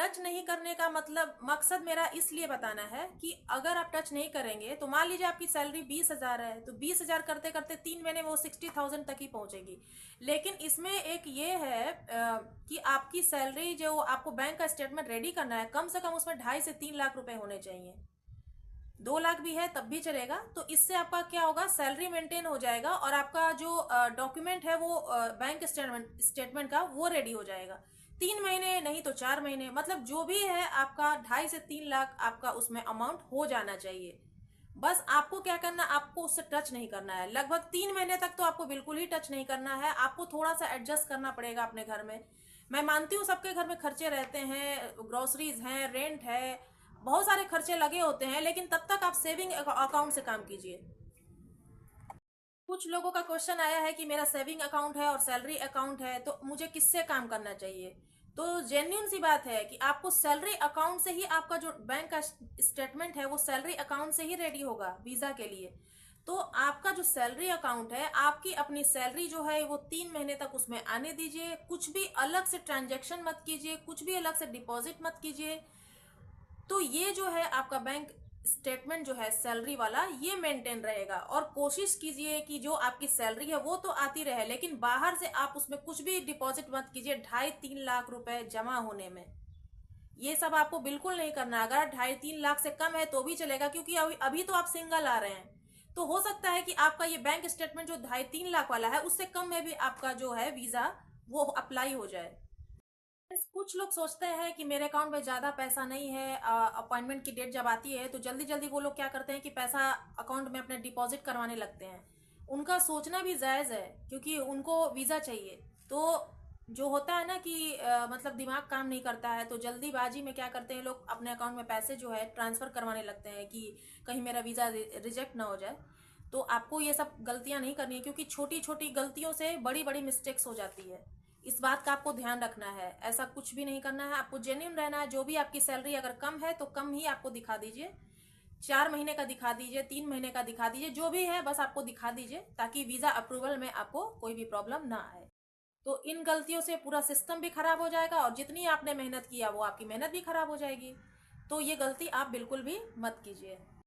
Touch नहीं करने का मतलब मकसद मेरा इसलिए बताना है कि अगर आप टच नहीं करेंगे तो मान लीजिए आपकी सैलरी 20,000 है, तो 20,000 करते करते 3 महीने में वो 60,000 तक ही पहुंचेगी। लेकिन इसमें एक ये है कि आपकी सैलरी जो आपको बैंक का स्टेटमेंट रेडी करना है, कम से कम उसमें 2.5 से 3 लाख रुपए होने चाहिए। 2 लाख भी है तब भी चलेगा। तो इससे आपका क्या होगा, सैलरी मेंटेन हो जाएगा और आपका जो डॉक्यूमेंट है वो बैंक स्टेटमेंट का वो रेडी हो जाएगा। 3 महीने नहीं तो 4 महीने, मतलब जो भी है आपका 2.5 से 3 लाख आपका उसमें अमाउंट हो जाना चाहिए। बस आपको क्या करना, आपको उससे टच नहीं करना है। लगभग 3 महीने तक तो आपको बिल्कुल ही टच नहीं करना है। आपको थोड़ा सा एडजस्ट करना पड़ेगा अपने घर में। मैं मानती हूँ सबके घर में खर्चे रहते हैं, ग्रोसरीज हैं, रेंट है, बहुत सारे खर्चे लगे होते हैं, लेकिन तब तक आप सेविंग अकाउंट से काम कीजिए। कुछ लोगों का क्वेश्चन आया है कि मेरा सेविंग अकाउंट है और सैलरी अकाउंट है, तो मुझे किससे काम करना चाहिए। तो जेन्युइन सी बात है कि आपको सैलरी अकाउंट से ही आपका जो बैंक का स्टेटमेंट है वो सैलरी अकाउंट से ही रेडी होगा वीजा के लिए। तो आपका जो सैलरी अकाउंट है, आपकी अपनी सैलरी जो है वो 3 महीने तक उसमें आने दीजिए। कुछ भी अलग से ट्रांजेक्शन मत कीजिए, कुछ भी अलग से डिपॉजिट मत कीजिए। तो ये जो है आपका बैंक स्टेटमेंट जो है सैलरी वाला, ये मेंटेन रहेगा। और कोशिश कीजिए कि जो आपकी सैलरी है वो तो आती रहे, लेकिन बाहर से आप उसमें कुछ भी डिपॉजिट मत कीजिए 2.5-3 लाख रुपए जमा होने में। ये सब आपको बिल्कुल नहीं करना। अगर 2.5-3 लाख से कम है तो भी चलेगा, क्योंकि अभी तो आप सिंगल आ रहे हैं। तो हो सकता है कि आपका ये बैंक स्टेटमेंट जो 2.5-3 लाख वाला है उससे कम में भी आपका जो है वीजा वो अप्लाई हो जाए। कुछ लोग सोचते हैं कि मेरे अकाउंट में ज़्यादा पैसा नहीं है, अपॉइंटमेंट की डेट जब आती है तो जल्दी जल्दी वो लोग क्या करते हैं कि पैसा अकाउंट में अपने डिपॉजिट करवाने लगते हैं। उनका सोचना भी जायज़ है, क्योंकि उनको वीज़ा चाहिए। तो जो होता है ना कि मतलब दिमाग काम नहीं करता है, तो जल्दीबाजी में क्या करते हैं लोग, अपने अकाउंट में पैसे जो है ट्रांसफ़र करवाने लगते हैं कि कहीं मेरा वीज़ा रिजेक्ट ना हो जाए। तो आपको ये सब गलतियां नहीं करनी है, क्योंकि छोटी छोटी गलतियों से बड़ी बड़ी मिस्टेक्स हो जाती है। इस बात का आपको ध्यान रखना है। ऐसा कुछ भी नहीं करना है, आपको जेन्युइन रहना है। जो भी आपकी सैलरी अगर कम है तो कम ही आपको दिखा दीजिए। 4 महीने का दिखा दीजिए, 3 महीने का दिखा दीजिए, जो भी है बस आपको दिखा दीजिए, ताकि वीजा अप्रूवल में आपको कोई भी प्रॉब्लम ना आए। तो इन गलतियों से पूरा सिस्टम भी खराब हो जाएगा और जितनी आपने मेहनत किया वो आपकी मेहनत भी खराब हो जाएगी। तो ये गलती आप बिल्कुल भी मत कीजिए।